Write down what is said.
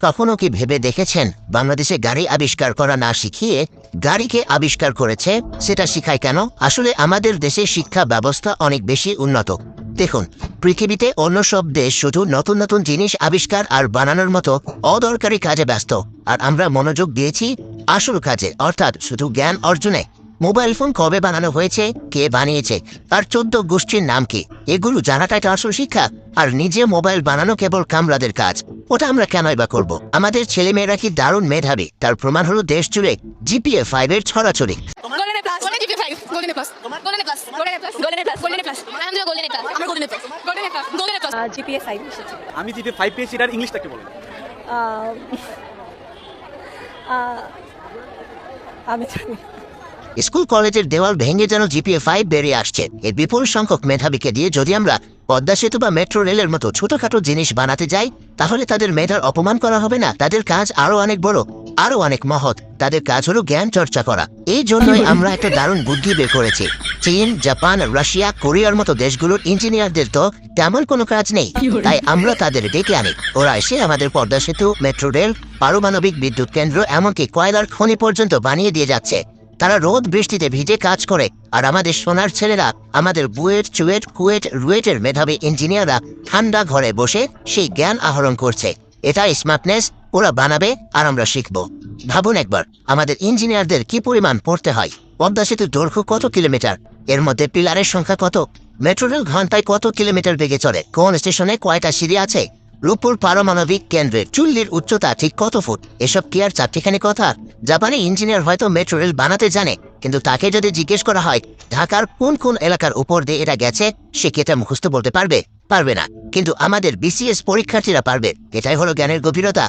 কখনো কি ভেবে দেখেছেন বাংলাদেশে গাড়ি আবিষ্কার করা না শিখিয়ে গাড়িকে আবিষ্কার করেছে? সেটা শিখায় কেন? আসলে আমাদের দেশে শিক্ষা ব্যবস্থা অনেক বেশি উন্নত। দেখুন, পৃথিবীতে অন্য সব দেশ শুধু নতুন নতুন জিনিস আবিষ্কার আর বানানোর মতো অদরকারি কাজে ব্যস্ত, আর আমরা মনোযোগ দিয়েছি আসল কাজে, অর্থাৎ শুধু জ্ঞান অর্জনে। মোবাইল ফোন কবে বানানো হয়েছে, কে বানিয়েছে, তার 14 গোষ্ঠীর নাম কি, এগুলো জানাটাই তো আসল শিক্ষা। আর নিজে মোবাইল বানানো কেবল কামরাদের কাজ, ওটা আমরা কেনই বা করবো? আমাদের ছেলেমেয়েরা কি দারুণ মেধাবী, তার প্রমাণ হলো দেশ জুড়ে জিপিএ 5 এর ছড়াছড়ি। আমি জিপিএ 5 পেয়েছি, এটার ইংলিশটা কি বলেন? আমি জানি। স্কুল কলেজের দেওয়াল ভেঙে যেন জিপিএ 5 বেরিয়ে আসছে। এর বিপুল সংখ্যক মেধাবীকে দিয়ে যদি আমরা পদ্মা সেতু বা মেট্রো রেলের মতো ছোটখাটো জিনিস বানাতে যাই, তাহলে তাদের মেধার অপমান করা হবে না। তাদের কাজ আরো অনেক বড়, আরো অনেক মহৎ। তাদের কাজ হলো জ্ঞান চর্চা করা। এই জন্যই আমরা একটা দারুণ বুদ্ধি বের করেছি। চীন, জাপান, রাশিয়া, কোরিয়ার মতো দেশগুলোর ইঞ্জিনিয়ারদের তো তেমন কোনো কাজ নেই, তাই আমরা তাদের ডেকে আনি। ওরা এসে আমাদের পদ্মা সেতু, মেট্রো রেল, পারমাণবিক বিদ্যুৎ কেন্দ্র, এমনকি কয়লার খনি পর্যন্ত বানিয়ে দিয়ে যাচ্ছে। তারা রোদ বৃষ্টিতে ভিজে কাজ করে, আর আমাদের সোনার ছেলেরা, আমাদের বুয়েট, চুয়েট, কুয়েট, রুয়েটের মেধাবী ইঞ্জিনিয়াররা ঠান্ডা ঘরে বসে সেই জ্ঞান আহরণ করছে। এটা স্মার্টনেস। ওরা বানাবে আর আমরা শিখব। ভাবুন একবার, আমাদের ইঞ্জিনিয়ারদের কি পরিমাণ পড়তে হয়। পদ্মা সেতুর দৈর্ঘ্য কত কিলোমিটার, এর মধ্যে পিলারের সংখ্যা কত, মেট্রো রেল ঘন্টায় কত কিলোমিটার বেগে চলে, কোন স্টেশনে কয়টা সিঁড়ি আছে, রূপপুর পারমাণবিক কেন্দ্রের চুল্লির উচ্চতা ঠিক কত ফুট, এসব কি আর চারটিখানি কথা? জাপানি ইঞ্জিনিয়ার হয়তো মেট্রো রেল বানাতে জানে, কিন্তু তাকে যদি জিজ্ঞেস করা হয় ঢাকার কোন কোন এলাকার উপর দিয়ে এটা গেছে, সে কি এটা মুখস্থ বলতে পারবে? পারবে না। কিন্তু আমাদের বিসিএস পরীক্ষার্থীরা পারবে। এটাই হলো জ্ঞানের গভীরতা।